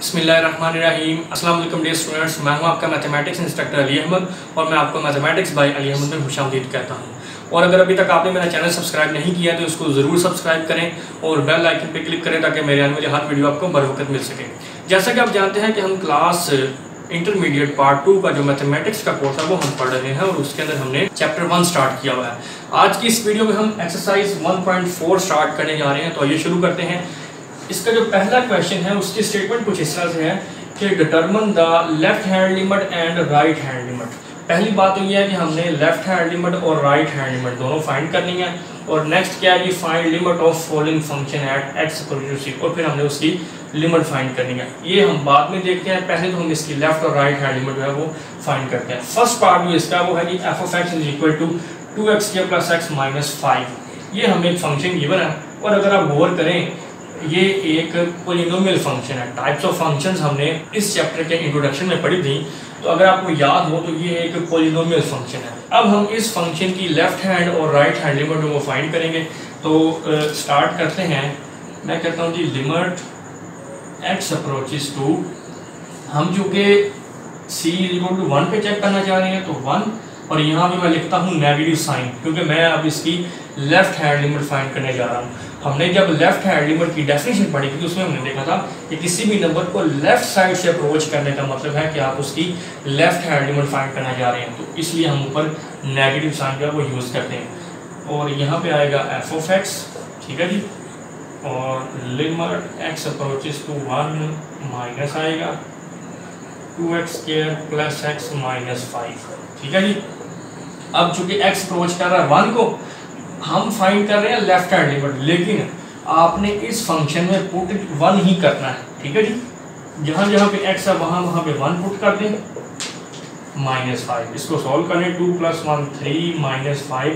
बिस्मिल्लाहिर्रहमानिर्रहीम। अस्सलाम वालेकुम डियर स्टूडेंट्स, मैं हूं आपका मैथमेटिक्स इंस्ट्रक्टर अली अहमद और मैं आपको मैथमेटिक्स बाय अली अहमद में खुशामदीद कहता हूं। और अगर अभी तक आपने मेरा चैनल सब्सक्राइब नहीं किया तो इसको ज़रूर सब्सक्राइब करें और बेल आइकन पर क्लिक करें ताकि मेरे आने वाली हर वीडियो आपको बर वक्त मिल सके। जैसा कि आप जानते हैं कि हम क्लास इंटरमीडिएट पार्ट 2 का जो मैथमेटिक्स का कोर्स है वो हम पढ़ रहे हैं और उसके अंदर हमने चैप्टर 1 स्टार्ट किया हुआ है। आज की इस वीडियो में हम एक्सरसाइज 1.4 स्टार्ट करने जा रहे हैं। तो आइए शुरू करते हैं। इसका जो पहला क्वेश्चन है उसकी स्टेटमेंट कुछ इस तरह से है कि determine the left hand limit and right hand limit. पहली बात तो ये है कि हमने लेफ्ट हैंड लिमिट और राइट हैंड लिमिट दोनों फाइंड करनी है। और नेक्स्ट क्या है कि find limit of following function at x equal to c, और फिर हमने उसकी लिमिट फाइंड करनी है। ये हम बाद में देखते हैं, पहले तो हम इसकी लेफ्ट और राइट हैंड लिमिट जो है वो फाइंड करते हैं। फर्स्ट पार्ट जो इसका वो है कि f of x is equal to 2x² plus x minus 5। ये हमें एक फंक्शन गिवन है और अगर आप गौर करें ये एक पॉलिनोमियल फंक्शन है। टाइप्स ऑफ फंक्शंस हमने इस चैप्टर के इंट्रोडक्शन में पढ़ी थी, तो अगर आपको याद हो तो ये एक पॉलिनोमियल फंक्शन है। अब हम इस फंक्शन की लेफ्ट हैंड और राइट हैंड लिमिट वो फाइंड करेंगे। तो स्टार्ट करते हैं। मैं कहता हूँ जी लिमिट एक्स अप्रोचेस टू, हम चूँकि c इक्वल टू 1 पे चेक करना चाह रहे हैं तो 1, और यहाँ पे मैं लिखता हूँ नेगेटिव साइन क्योंकि मैं अब इसकी लेफ्ट हैंड लिमिट फाइंड करने जा रहा हूँ। हमने जब लेफ्ट हैंड लिमिट की डेफिनेशन पढ़ी थी तो उसमें हमने देखा था कि किसी भी नंबर को लेफ्ट साइड से अप्रोच करने का मतलब है कि आप उसकी लेफ्ट हैंड लिमिट फाइंड करना जा रहे हैं। तो इसलिए हम ऊपर नेगेटिव साइन का वो यूज़ करते हैं। और यहाँ पे आएगा एफ ऑफ एक्स, ठीक है जी, और limit x approaches to 1 minus आएगा 2x² प्लस एक्स माइनस 5, ठीक है जी। अब चूंकि x अप्रोच कर रहा है 1 को, हम फाइंड कर रहे हैं लेफ्ट हैंड लिमिट, लेकिन आपने इस फंक्शन में पुट 1 ही करना है, ठीक है जी। जहाँ जहाँ पे x है वहाँ पे 1 पुट कर दें, माइनस 5। इसको सॉल्व करें, 2 + 1 3 माइनस 5,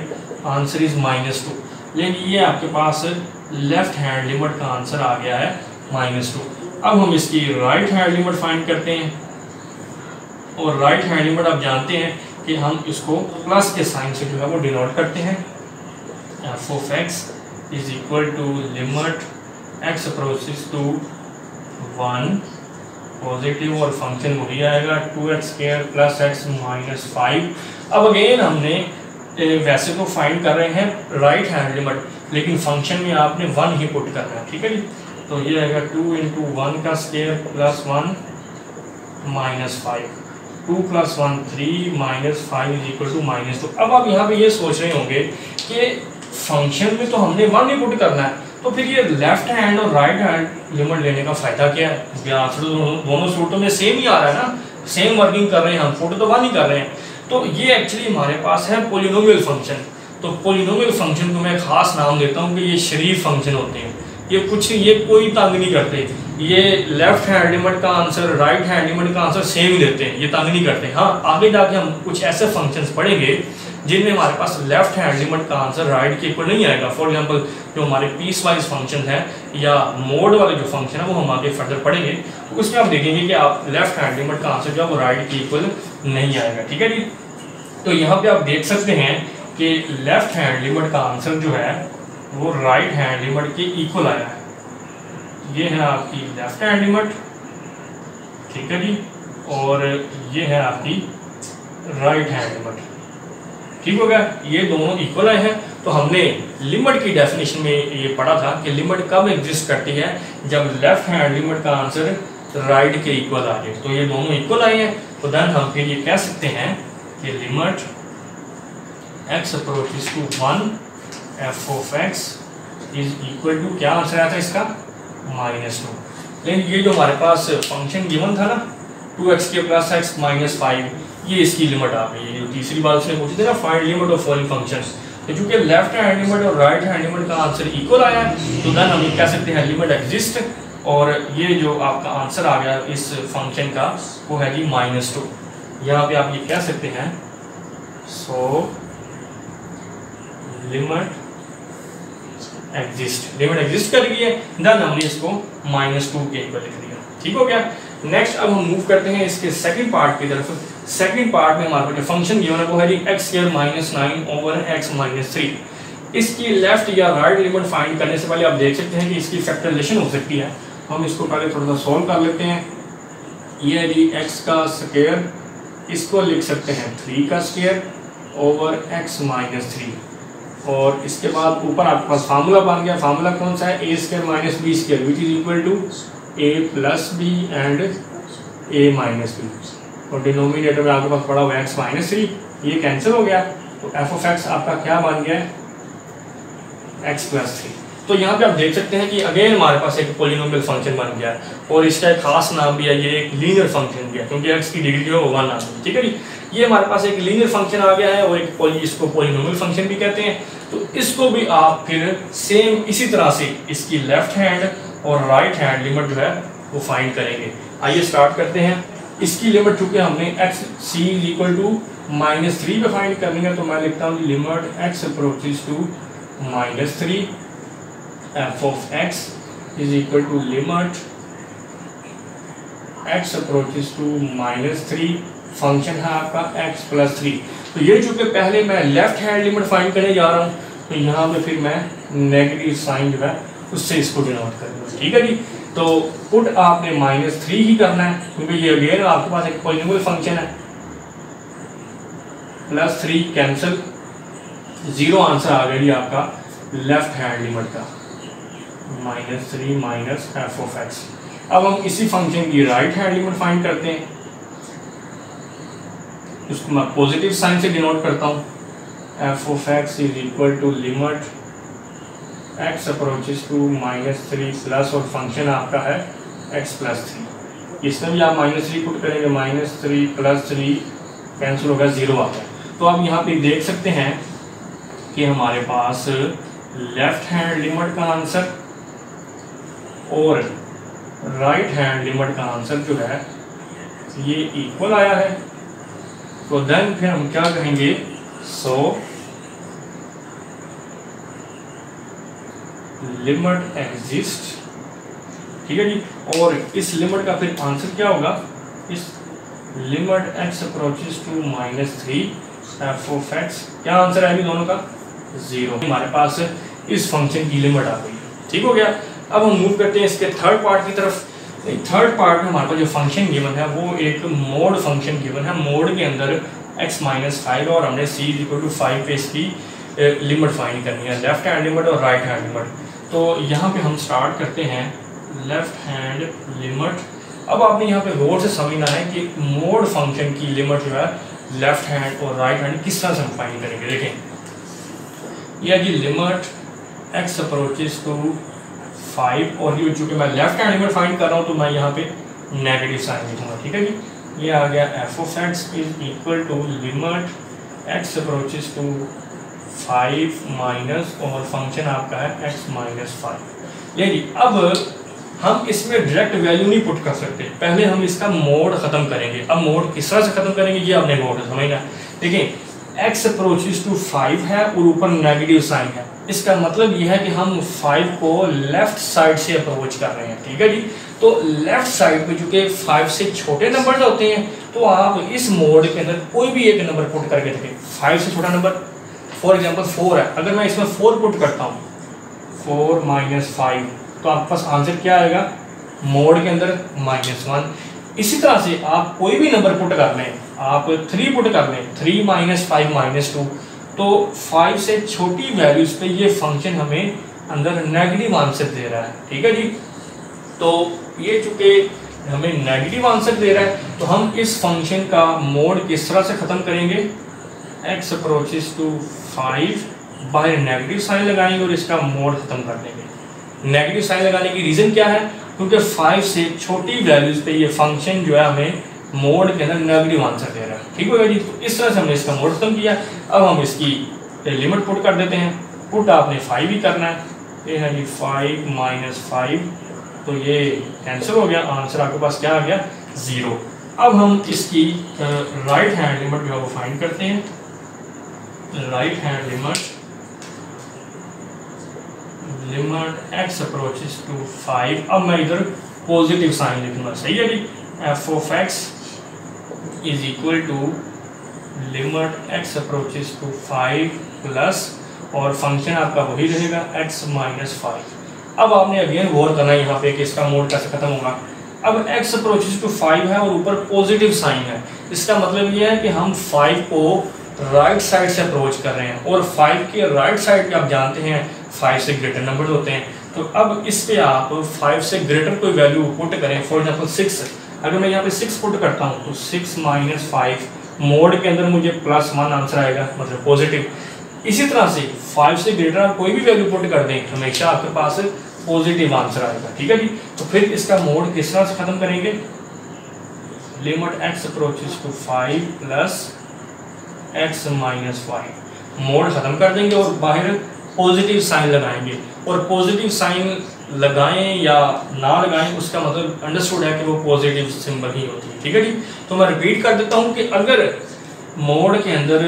आंसर इज -2। लेकिन ये आपके पास लेफ्ट हैंड लिमिट का आंसर आ गया है -2। अब हम इसकी राइट हैंड लिमिट फाइंड करते हैं। और राइट हैंड लिमिट आप जानते हैं कि हम इसको प्लस के साइन से जो है वो डिनोट करते हैं। F of x is equal to limit x approaches to 1 positive और फंक्शन वही आएगा 2x² प्लस एक्स माइनस 5। अब अगेन हमने वैसे तो फाइंड कर रहे हैं राइट हैंड लिमिट, लेकिन फंक्शन में आपने 1 ही पुट करना है, ठीक है जी। तो ये आएगा 2 × 1 का square plus 1 minus 5, 2 + 1 3 minus 5 is equal to -2। अब आप यहाँ पे ये सोच रहे होंगे कि फंक्शन में तो हमने 1 ही पुट करना है, तो फिर ये लेफ्ट हैंड और राइट हैंड लिमिट लेने का फ़ायदा क्या है? आंसर दोनों सूरतों में सेम ही आ रहा है ना, सेम वर्किंग कर रहे हैं, हम पुट तो 1 ही कर रहे हैं। तो ये एक्चुअली हमारे पास है पॉलिनोमियल फंक्शन। तो पॉलिनोमियल फंक्शन को मैं खास नाम देता हूँ कि ये शरीफ फंक्शन होते हैं। ये कोई तंग नहीं करते, ये लेफ्ट हैंड लिमिट का आंसर राइट हैंड लिमिट का आंसर सेम ही देते हैं, ये तंग नहीं करते। हाँ, आगे जाके हम कुछ ऐसे फंक्शंस पढ़ेंगे जिनमें हमारे पास लेफ्ट हैंड लिमिट का आंसर राइट के इक्वल नहीं आएगा। फॉर एग्जांपल जो हमारे पीस वाइज फंक्शन है या मोड वाले जो फंक्शन है वो हम आगे फर्दर पढ़ेंगे, तो उसमें आप देखेंगे कि आप लेफ्ट हैंड लिमिट का आंसर जो है वो राइट के इक्वल नहीं आएगा, ठीक है जी। तो यहाँ पे आप देख सकते हैं कि लेफ्ट हैंड लिमिट का आंसर जो है वो राइट हैंड लिमिट के इक्वल आया है। ये है आपकी लेफ्ट हैंड लिमिट, ठीक है जी, और ये है आपकी राइट हैंड लिमिट, ठीक हो गया। ये दोनों इक्वल आए हैं। तो हमने लिमिट की डेफिनेशन में ये पढ़ा था कि लिमिट कब एग्जिस्ट करती है, जब लेफ्ट हैंड लिमिट का आंसर राइट के इक्वल आ जाए। तो ये दोनों इक्वल आए हैं, तो देन हम फिर ये कह सकते हैं कि limit x approaches to 1 f of x is equal to, क्या आंसर आया था इसका? -2। लेकिन ये जो हमारे पास फंक्शन गिवन था ना 2x² प्लस एक्स माइनस 5, ये इसकी लिमिट आ गई है। जो तीसरी बात उसने पूछी थी ना, find limit of following functions. तो चूंकि लेफ्ट हैंड लिमिट और राइट हैंड लिमिट का आंसर इक्वल आया है, तो देन हम ये कह सकते हैं लिमिट एग्जिस्ट। और ये जो आपका आंसर आ गया इस फंक्शन का वो है जी -2। यहाँ पे आप ये कह सकते हैं सो लिमिट एग्जिस्ट कर गई है, देन हमने इसको -2 के इक्वल लिख दिया, ठीक हो गया। नेक्स्ट अब हम मूव करते हैं इसके सेकंड पार्ट की तरफ। सेकंड पार्ट में हमारे पास फंक्शन गिवन है वो है जी x² - 9 ओवर x - 3। इसकी लेफ्ट या राइट लिमिट फाइंड करने से पहले आप देख सकते हैं कि इसकी फैक्टराइजेशन हो सकती है। हम इसको पहले थोड़ा सा सॉल्व कर लेते हैं। ये है जी x का स्क्वायर, इसको लिख सकते हैं 3 का स्क्वायर ओवर x माइनस 3, और इसके बाद ऊपर आपके पास फार्मूला बन गया। फार्मूला कौन सा है, a square minus b square which is equal to a plus b and a minus b, और डिनोमिनेटर में आपके पास पड़ा हुआ x माइनस 3, ये कैंसिल हो गया, तो f ऑफ x आपका क्या बन गया है x प्लस 3। तो यहाँ पे आप देख सकते हैं कि अगेन हमारे पास एक पॉलिनोमियल फंक्शन बन गया है, और इसका एक खास नाम भी है, ये एक लीनियर फंक्शन भी है, क्योंकि x की डिग्री जो है 1 आ गई। ठीक है जी, ये हमारे पास एक लीनियर फंक्शन आ गया है, और एक इसको पॉलिनोमियल फंक्शन भी कहते हैं। तो इसको भी आप फिर सेम इसी तरह से इसकी लेफ्ट हैंड और राइट हैंड लिमिट जो है वो फाइंड करेंगे। आइए स्टार्ट करते हैं। इसकी लिमिट चूंकि हमने x c is equal to -3 पे फाइंड करनी है, तो मैं लिखता हूँ limit x approaches to -3 f of x is equal to limit x approaches to -3, function है आपका x प्लस 3। तो ये चूंकि पहले मैं लेफ्ट हैंड लिमिट फाइंड करने जा रहा हूँ, तो यहाँ पे फिर मैं नेगेटिव साइन जो है उससे इसको डिनोट करूँगा। ठीक है जी, तो पुट आपने -3 ही करना है, क्योंकि ये अगेन आपके पास एक पॉलिनोमियल फंक्शन है। +3 कैंसिल, 0 आंसर आ गया जी आपका लेफ्ट हैंड लिमिट का, -3 माइनस f ऑफ x। अब हम इसी फंक्शन की राइट हैंड लिमिट फाइंड करते हैं, उसको मैं पॉजिटिव साइन से डिनोट करता हूँ। f of x is equal to limit x approaches to -3 plus, और फंक्शन आपका है x प्लस 3। इसमें भी आप -3 पुट करेंगे, -3 प्लस 3 कैंसिल होगा, 0 आ गया। तो आप यहाँ पे देख सकते हैं कि हमारे पास लेफ्ट हैंड लिमिट का आंसर और राइट हैंड लिमिट का आंसर जो है ये इक्वल आया है। तो देन फिर हम क्या कहेंगे, सो लिमिट एग्जिस्ट। ठीक है जी, और इस लिमिट का फिर आंसर क्या होगा, इस limit x approaches to -3 f of x, क्या आंसर है दोनों का 0। हमारे पास इस फंक्शन की लिमिट आ गई। ठीक हो गया। अब हम मूव करते हैं इसके थर्ड पार्ट की तरफ। थर्ड पार्ट में हमारे पास जो फंक्शन गिवन है वो एक मोड फंक्शन गिवन है। मोड के अंदर x माइनस 5 और हमने c इक्वल टू 5 पे इसकी लिमिट फाइंड करनी है, लेफ्ट हैंड लिमिट और राइट हैंड लिमिट। तो यहाँ पे हम स्टार्ट करते हैं लेफ्ट हैंड लिमिट। अब आपने यहाँ पे गौर से समझना है कि मोड फंक्शन की लिमिट जो है लेफ्ट हैंड और राइट हैंड किस तरह से हम फाइंड करेंगे। देखें, यह जी लिमिट x अप्रोचेस टू 5, और ये चूँकि मैं लेफ्ट हैंड लिमिट फाइंड कर रहा हूँ तो मैं यहाँ पे नेगेटिव साइन लिखूँगा। ठीक है जी, ये आ गया f of x is equal to limit x approaches to 5 minus, और फंक्शन आपका है x माइनस 5। ये जी, अब हम इसमें डायरेक्ट वैल्यू नहीं पुट कर सकते, पहले हम इसका मोड ख़त्म करेंगे। अब मोड किस तरह से ख़त्म करेंगे ये आपने मोड समझना। देखिए, x अप्रोचेस टू 5 है और ऊपर नेगेटिव साइन है, इसका मतलब यह है कि हम 5 को लेफ्ट साइड से अप्रोच कर रहे हैं। ठीक है जी, तो लेफ्ट साइड पे चूंकि 5 से छोटे नंबर होते हैं, तो आप इस मोड के अंदर कोई भी एक नंबर पुट करके देखें। 5 से छोटा नंबर फॉर एग्जांपल 4 है, अगर मैं इसमें 4 पुट करता हूँ, 4 माइनस 5, तो आपके पास आंसर क्या आएगा मोड के अंदर -1। इसी तरह से आप कोई भी नंबर पुट कर लें, आप 3 पुट कर लें, 3 माइनस 5 -2, तो 5 से छोटी वैल्यूज पे ये फंक्शन हमें अंदर नेगेटिव आंसर दे रहा है। ठीक है जी, तो ये चूंकि हमें नेगेटिव आंसर दे रहा है, तो हम इस फंक्शन का मोड किस तरह से ख़त्म करेंगे, x अप्रोचेस टू 5 बाहर नेगेटिव साइन लगाएंगे और इसका मोड ख़त्म कर देंगे। नेगेटिव साइन लगाने की रीज़न क्या है, क्योंकि 5 से छोटी वैल्यूज पे ये फंक्शन जो है हमें मोड के अंदर नेगेटिव आंसर दे रहा है। ठीक होगा जी, तो इस तरह से हमने इसका मोड खत्म किया। अब हम इसकी लिमिट पुट कर देते हैं। पुट आपने 5 ही करना है, ये है जी 5 माइनस 5, तो ये कैंसिल हो गया, आंसर आपके पास क्या आ गया 0। अब हम इसकी राइट हैंड लिमिट जो है वो फाइंड करते हैं। Right hand limit x approaches to 5, अब मैं इधर पॉजिटिव साइन लिखूंगा, सही है जी। f of x is equal to limit x approaches to 5 plus, और फंक्शन आपका वही रहेगा x माइनस 5। अब आपने अगेन गौर करना है यहाँ पे कि इसका मोड कैसे खत्म होगा। अब x अप्रोचेस टू 5 है और ऊपर पॉजिटिव साइन है, इसका मतलब ये है कि हम 5 को राइट साइड से अप्रोच कर रहे हैं और 5 के राइट साइड पे आप जानते हैं 5 से ग्रेटर नंबर होते हैं। तो अब इस पे आप 5 से ग्रेटर कोई वैल्यू पुट करें, फॉर एग्जांपल 6, अगर मैं यहाँ पे 6 पुट करता हूँ तो 6 माइनस 5 मोड के अंदर मुझे +1 आंसर आएगा, मतलब पॉजिटिव। इसी तरह से 5 से ग्रेटर आप कोई भी वैल्यू पुट कर दें हमेशा आपके पास पॉजिटिव आंसर आएगा, ठीक है जी। तो फिर इसका मोड किस तरह से खत्म करेंगे, limit x approaches to 5 plus x minus 5 mod खत्म कर देंगे और बाहर पॉजिटिव साइन लगाएंगे। और पॉजिटिव साइन लगाएं या ना लगाएं उसका मतलब अंडरस्टूड है कि वो पॉजिटिव सिंबल ही होती है, ठीक है जी। तो मैं रिपीट कर देता हूँ कि अगर मोड के अंदर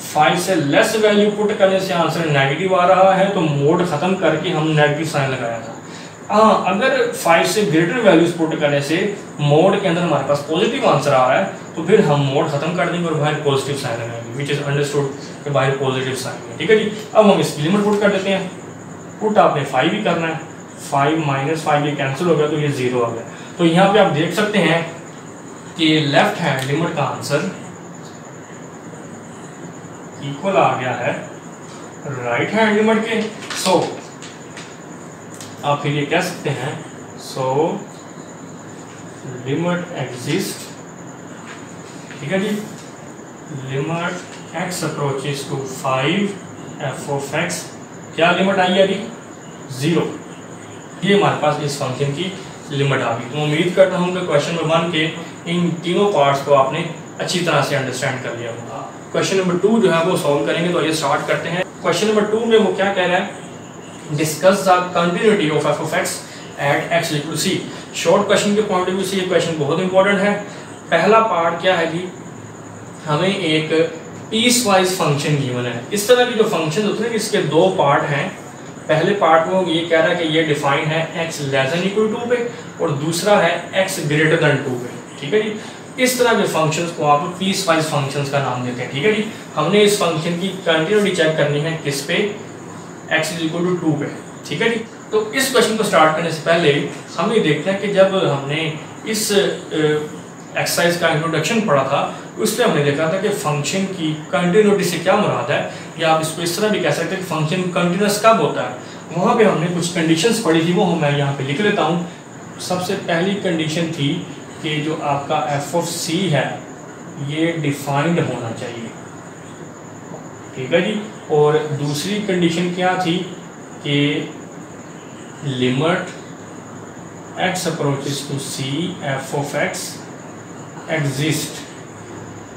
5 से लेस वैल्यू पुट करने से आंसर नेगेटिव आ रहा है तो मोड खत्म करके हम नेगेटिव साइन लगाया था। हाँ, अगर 5 से ग्रेटर वैल्यूज पुट करने से मोड के अंदर हमारे पास पॉजिटिव आंसर आ रहा है तो फिर हम मोड खत्म कर देंगे और बाहर पॉजिटिव साइन लगाएंगे, विच इज अंडरस्टूड कि बाहर पॉजिटिव साइन है, ठीक है जी। अब हम इसकी लिमिट पुट कर देते हैं। पुट आपने 5 ही करना है, 5 माइनस 5 ये कैंसिल हो गया तो ये 0 आ गया। तो यहाँ पे आप देख सकते हैं कि लेफ्ट हैंड लिमिट का आंसर इक्वल आ गया है राइट हैंड लिमिट के। सो आप फिर ये कह सकते हैं, सो लिमिट एग्जिस्ट, ठीक है जी, limit x approaches to 5 f of x, क्या लिमिट आई है अभी 0। ये हमारे पास इस फंक्शन की लिमिट आ गई। तो उम्मीद करता हूँ कि क्वेश्चन नंबर 1 के इन तीनों पार्ट्स को आपने अच्छी तरह से अंडरस्टैंड कर लिया होगा। क्वेश्चन नंबर 2 जो है वो सॉल्व करेंगे, तो ये स्टार्ट करते हैं। क्वेश्चन नंबर 2 में वो क्या कह रहा है, discuss the continuity of f of x at x equal c। Short question के पॉइंट ऑफ व्यू से ये क्वेश्चन बहुत इंपॉर्टेंट है। पहला पार्ट क्या है जी, हमें एक पीस वाइज फंक्शन गिवन है। इस तरह की जो फंक्शन होते हैं इसके दो पार्ट हैं। पहले पार्ट में ये कह रहा है कि ये डिफाइन है x less than equal to पे और दूसरा है x ग्रेटर देन 2 पे, ठीक है जी। इस तरह के फंक्शंस को आप पीस वाइज फंक्शंस का नाम देते हैं, ठीक है जी। हमने इस फंक्शन की कंटिन्यूटी चेक करनी है किस पे, x इज इक्वल टू 2 पे, ठीक है जी। तो इस क्वेश्चन को स्टार्ट करने से पहले हम ये देखते हैं कि जब हमने इस एक्सरसाइज का इंट्रोडक्शन पढ़ा था उसमें हमने देखा था कि फंक्शन की कंटिन्यूटी से क्या मुराद है, या आप इसको इस तरह भी कह सकते हैं कि फंक्शन कंटिन्यूस कब होता है। वहाँ पे हमने कुछ कंडीशंस पढ़ी थी, वो मैं यहाँ पे लिख लेता हूँ। सबसे पहली कंडीशन थी कि जो आपका f ऑफ c है ये डिफाइंड होना चाहिए, ठीक है जी। और दूसरी कंडीशन क्या थी कि limit x approaches to c f of x exist,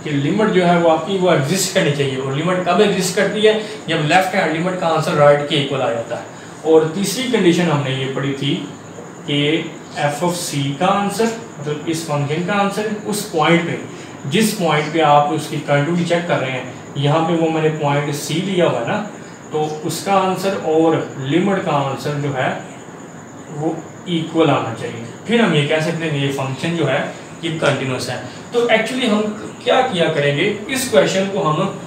कि लिमिट जो है वो आपकी वो एग्जिस्ट करनी चाहिए। और लिमिट कब एग्जिस्ट करती है, जब लेफ्ट हैंड लिमिट का आंसर राइट के इक्वल आ जाता है। और तीसरी कंडीशन हमने ये पढ़ी थी कि f ऑफ c का आंसर, मतलब इस फंक्शन का आंसर उस पॉइंट पे, जिस पॉइंट पे आप उसकी कंटिन्यूटी चेक कर रहे हैं, यहाँ पे वो मैंने पॉइंट c लिया हुआ है ना, तो उसका आंसर और लिमिट का आंसर जो है वो इक्वल आना चाहिए। फिर हम ये कह सकते हैं ये फंक्शन जो है ये कंटिन्यूस है। तो एक्चुअली हम क्या किया करेंगे, इस क्वेश्चन को हम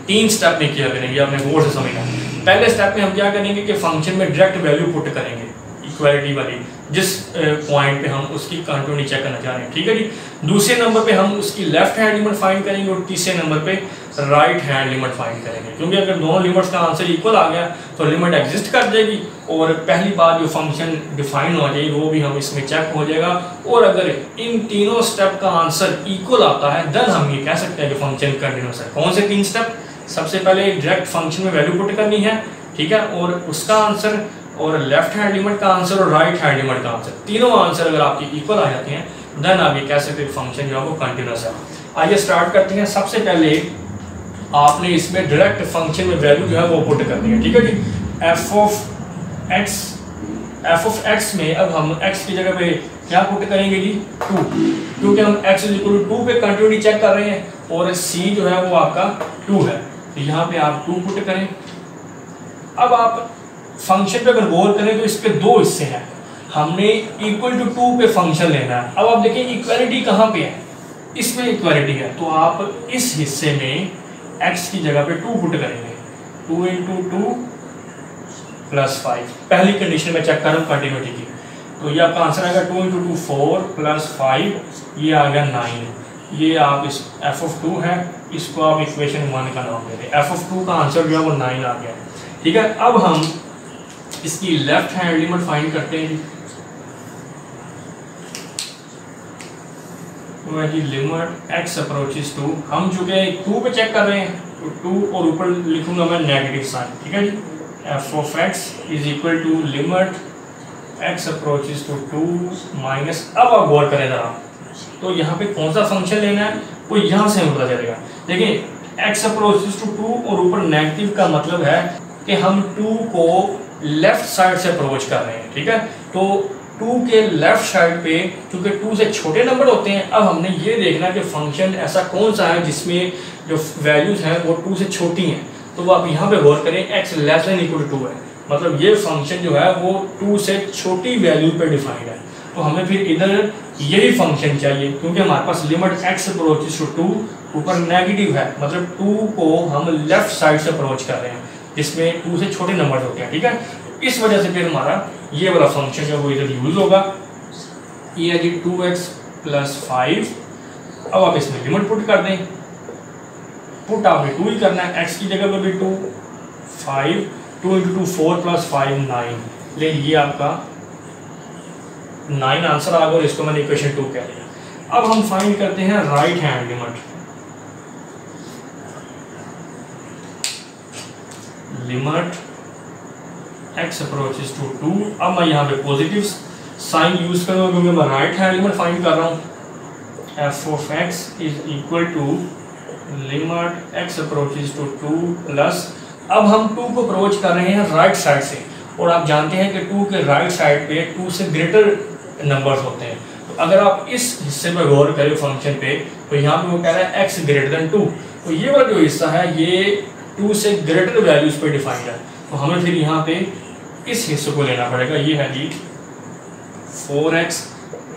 3 स्टेप में किया करेंगे, आपने गौर से समझना। पहले स्टेप में हम क्या करेंगे कि फंक्शन में डायरेक्ट वैल्यू पुट करेंगे इक्वालिटी वाली, जिस पॉइंट पे हम उसकी कंटिन्यूटी चेक करना चाह रहे हैं, ठीक है जी। दूसरे नंबर पे हम उसकी लेफ्ट हैंड लिमिट फाइंड करेंगे और तीसरे नंबर पे राइट हैंड लिमिट फाइंड करेंगे, क्योंकि अगर दोनों लिमिट्स का आंसर इक्वल आ गया तो लिमिट एग्जिस्ट कर जाएगी और पहली बार जो फंक्शन डिफाइन हो जाएगी वो भी हम इसमें चेक हो जाएगा। और अगर इन तीनों स्टेप का आंसर इक्वल आता है देन हम ये कह सकते हैं कि फंक्शन कंटिन्यूस है। कौन से 3 स्टेप, सबसे पहले डायरेक्ट फंक्शन में वैल्यू पुट करनी है, ठीक है, और उसका आंसर और लेफ्ट हैंड लिमिट का आंसर और राइट हैंड लिमिट का आंसर, तीनों आंसर अगर आपके इक्वल आ जाते हैं देन आप ये कह सकते हैं फंक्शन जो है वो कंटिन्यूस है। आइए स्टार्ट करते हैं। सबसे पहले आपने इसमें डायरेक्ट फंक्शन में वैल्यू जो है वो पुट करनी है, ठीक है जी। f ऑफ x में अब हम x की जगह पे क्या पुट करेंगे जी 2, क्योंकि हम x इज इक्वल टू 2 पे कंटिन्यूटी चेक कर रहे हैं और c जो है वो आपका 2 है, तो यहाँ पे आप 2 पुट करें। अब आप फंक्शन पे अगर गौर करें तो इसके 2 हिस्से हैं, हमने इक्वल टू 2 पे फंक्शन लेना है। अब आप देखिए इक्वालिटी कहाँ पे है, इसमें इक्वालिटी है, तो आप इस हिस्से में x की जगह पे 2 पुट करेंगे, 2 × 2 + 5। पहली कंडीशन में चेक कर रहा हूँ कंटिन्यूटी की। तो ये आपका आंसर आएगा 2 × 2 4 + 5, ये आ गया 9। ये आप इस f(2) है, इसको आप इक्वेशन 1 का नाम दे दें। f(2) का आंसर जो है वो 9 आ गया। ठीक है, अब हम इसकी लेफ्ट हैंड लिमिट फाइंड करते हैं जी। लिमिट x अप्रोचेस टू, हम चूंकि 2 पे चेक कर रहे हैं तो 2 और ऊपर लिखूंगा मैं नेगेटिव साइन। ठीक है जी, f(x) = limit x approaches to 2 minus, अब आप गौर करें जरा, तो यहाँ पे कौन सा फंक्शन लेना है वो यहाँ से हमें पता चलेगा। देखिए x अप्रोचेस टू 2 और ऊपर नेगेटिव का मतलब है कि हम 2 को लेफ्ट साइड से अप्रोच कर रहे हैं। ठीक है, तो 2 के लेफ्ट साइड पे क्योंकि 2 से छोटे नंबर होते हैं, अब हमने ये देखना कि फंक्शन ऐसा कौन सा है जिसमें जो वैल्यूज हैं वो 2 से छोटी हैं। तो वो आप यहाँ पे गौर करें, x <= 2 है, मतलब ये फंक्शन जो है वो 2 से छोटी वैल्यू पे डिफाइंड है। तो हमें फिर इधर यही फंक्शन चाहिए क्योंकि हमारे पास लिमिट x अप्रोचेस टू 2 ऊपर नेगेटिव है, मतलब 2 को हम लेफ्ट साइड से अप्रोच कर रहे हैं जिसमें 2 से छोटे नंबर होते हैं। ठीक है, इस वजह से फिर हमारा ये वाला फंक्शन जो वो इधर यूज होगा। ये है जी 2x + 5। अब आप इसमें लिमिट पुट कर दें, पुट आपने 2 ही करना है, x की जगह पे भी 2, 5, 2 × 2 4 + 5 9। ले ये आपका 9 आंसर आ गया और इसको मैंने इक्वेशन 2 कह दिया। अब हम फाइंड करते हैं right hand limit. Limit x approaches to 2, अब मैं यहाँ पे पॉजिटिव साइन यूज करूँगा क्योंकि मैं राइट हैंड लिमिट फाइंड कर रहा हूँ। f(x) = limit x approaches to 2 plus, अब हम 2 को अप्रोच कर रहे हैं राइट साइड से और आप जानते हैं कि 2 के राइट साइड पे 2 से ग्रेटर नंबर्स होते हैं। तो अगर आप इस हिस्से पर गौर करें फंक्शन पे, तो यहाँ पे वो कह रहा है x > 2, तो ये वाला जो हिस्सा है ये 2 से ग्रेटर वैल्यूज पे डिफाइंड है। तो हमें फिर यहाँ पे इस हिस्से को लेना पड़ेगा, ये है जी 4x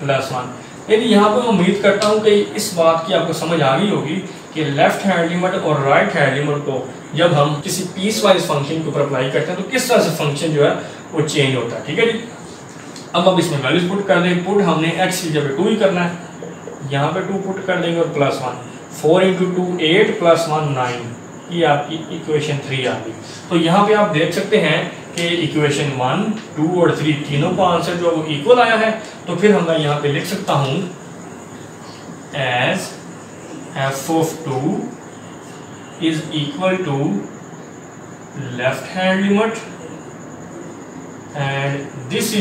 + 1। यदि यहाँ पे मैं उम्मीद करता हूँ कि इस बात की आपको समझ आ गई होगी कि लेफ्ट हैंड लिमिट और राइट हैंड लिमिट को जब हम किसी पीस वाइज फंक्शन के ऊपर अप्लाई करते हैं तो किस तरह से फंक्शन जो है वो चेंज होता है। ठीक है जी, अब इसमें वैल्यूज पुट कर दें। पुट हमने x की जगह 2 ही करना है, यहाँ पे 2 पुट कर देंगे और +1, 4 × 2 8 + 1 9, ये आपकी इक्वेशन 3 आ गई। तो यहाँ पे आप देख सकते हैं कि इक्वेशन 1, 2 और 3 तीनों का आंसर जो वो इक्वल आया है। तो फिर हम यहाँ पे लिख सकता हूँ as f(2) = left hand limit and this =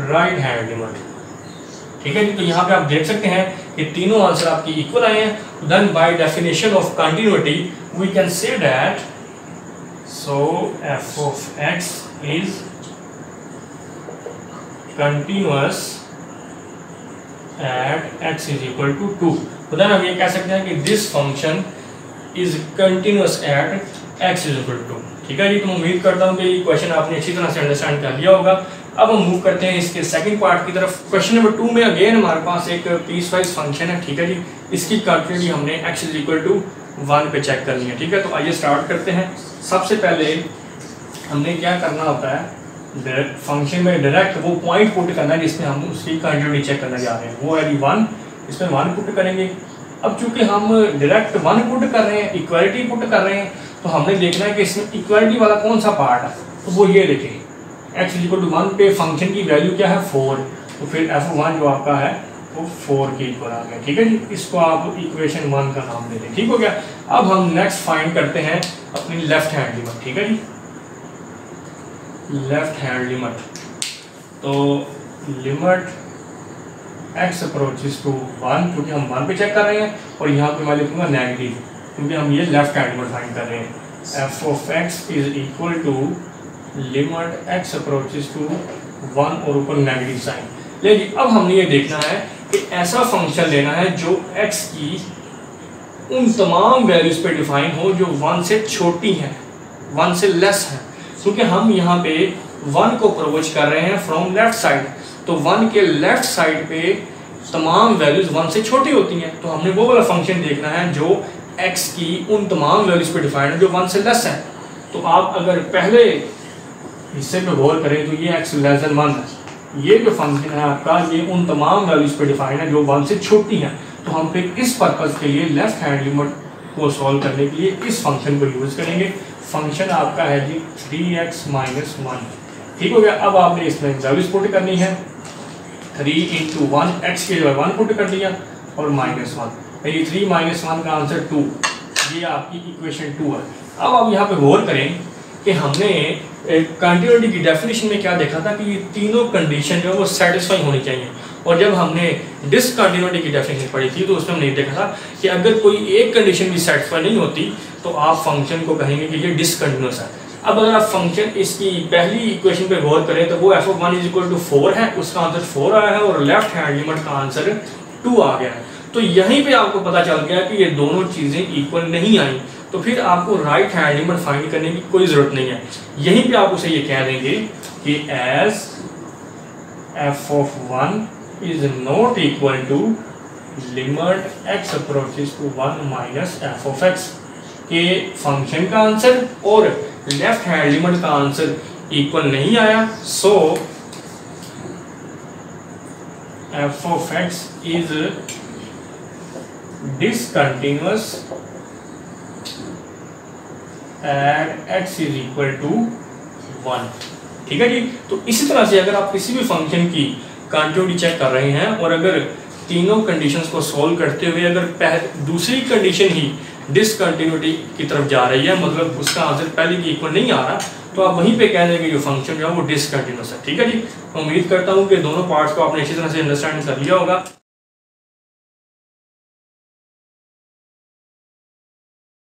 right hand limit. ठीक है जी, तो यहाँ पे आप देख सकते हैं कि तीनों आंसर आपकी इक्वल आए हैं। Then by definition of continuity we can say that so f(x) is continuous at x = 2। तो देन हम ये कह सकते हैं कि this function is continuous at x = 2। ठीक है जी, तो उम्मीद करता हूँ कि ये क्वेश्चन आपने अच्छी तरह से अंडरस्टैंड कर लिया होगा। अब हम मूव करते हैं इसके सेकंड पार्ट की तरफ। क्वेश्चन नंबर 2 में अगेन हमारे पास एक पीस वाइज फंक्शन है। ठीक है जी, इसकी कंटिन्यूटी हमने x = 1 पे चेक करनी है। ठीक है, तो आइए स्टार्ट करते हैं। सबसे पहले हमने क्या करना होता है, फंक्शन में डायरेक्ट वो पॉइंट पुट करना है जिसमें हम उसकी कंटिन्यूटी चेक करने जा रहे हैं, वो है 1, इसमें 1 पुट करेंगे। अब चूंकि हम डायरेक्ट 1 पुट कर रहे हैं, इक्वालिटी पुट कर रहे हैं, तो हमने देखना है कि इसमें इक्वालिटी वाला कौन सा पार्ट है। तो वो ये देखें, x = 1 पे फंक्शन की वैल्यू क्या है 4, तो फिर f(1) जो आपका है वो 4 के इक्वल आ गया। ठीक है जी, इसको आप इक्वेशन 1 का नाम दे दें। ठीक हो गया। अब हम नेक्स्ट फाइंड करते हैं अपनी लेफ्ट हैंड लिमिट। ठीक है जी, लेफ्ट हैंड लिमिट, तो लिमिट x अप्रोचेस टू 1, क्योंकि हम 1 पे चेक कर रहे हैं, और यहाँ पे मैं लिखूंगा नेगेटिव क्योंकि हम ये लेफ्ट हैंड लिमिट फाइंड कर रहे हैं। f(x) = limit x approaches to 1 और ऊपर नेगेटिव साइन। लेकिन अब हमने ये देखना है कि ऐसा फंक्शन लेना है जो x की उन तमाम वैल्यूज पे डिफाइन हो जो 1 से छोटी हैं, 1 से लेस है, क्योंकि हम यहाँ पे 1 को अप्रोच कर रहे हैं फ्रॉम लेफ्ट साइड। तो 1 के लेफ्ट साइड पे तमाम वैल्यूज 1 से छोटी होती हैं, तो हमने वो वाला फंक्शन देखना है जो x की उन तमाम वैल्यूज पे डिफाइंड है जो 1 से लेस है। तो आप अगर पहले हिस्से पे गौर करें तो ये x लेस देन 1 है। ये जो फंक्शन है आपका ये उन तमाम वैल्यूज पे डिफाइन है जो 1 से छोटी हैं। तो हम फिर इस पर्पज़ के लिए लेफ्ट हैंड लिमिट को सॉल्व करने के लिए इस फंक्शन को यूज़ करेंगे। फंक्शन आपका है जी 3x माइनस 1। ठीक हो गया। अब आपने इसमें वैल्यूज पुट करनी है। 3 इंटू 1 x की जगह 1 पुट कर दिया और माइनस 1, यानी 3 माइनस 1 का आंसर 2। ये आपकी इक्वेशन 2 है। अब आप यहाँ पे गौर करें कि हमने कंटिन्यूटी की डेफिनेशन में क्या देखा था कि ये तीनों कंडीशन जो है वो सेटिस्फाई होनी चाहिए। और जब हमने डिसकंटिन्यूटी की डेफिनेशन पढ़ी थी तो उसमें हमने देखा था कि अगर कोई एक कंडीशन भी सेटिस्फाई नहीं होती तो आप फंक्शन को कहेंगे कि ये डिसकंटिन्यूस है। अब अगर आप फंक्शन इसकी पहली इक्वेशन पे गौर करें तो वो f(1) = 4 है, उसका आंसर 4 आया है और लेफ्ट हैंड लिमिट का आंसर 2 आ गया है। तो यहीं पे आपको पता चल गया कि ये दोनों चीज़ें इक्वल नहीं आई, तो फिर आपको राइट हैंड लिमिट फाइंड करने की कोई ज़रूरत नहीं है। यहीं पे आप उसे ये कह देंगे कि as f(1) is not equal to limit x approaches to 1 minus f(x) के फंक्शन का आंसर और लेफ्ट हैंड लिमिट का आंसर इक्वल नहीं आया। सो f(x) is discontinuous at x is equal to 1। ठीक है जी। तो इसी तरह से अगर आप किसी भी फंक्शन की कंटिन्यूटी चेक कर रहे हैं और अगर तीनों कंडीशंस को सॉल्व करते हुए अगर दूसरी कंडीशन ही डिसकंटिन्यूटी की तरफ जा रही है, मतलब उसका आंसर पहले की इक्वल नहीं आ रहा, तो आप वहीं पे कह देंगे जो फंक्शन जो है वो डिसकंटिन्यूस है। ठीक है जी। मैं उम्मीद करता हूँ कि दोनों पार्ट्स को आपने इसी तरह से अंडरस्टैंड कर लिया होगा।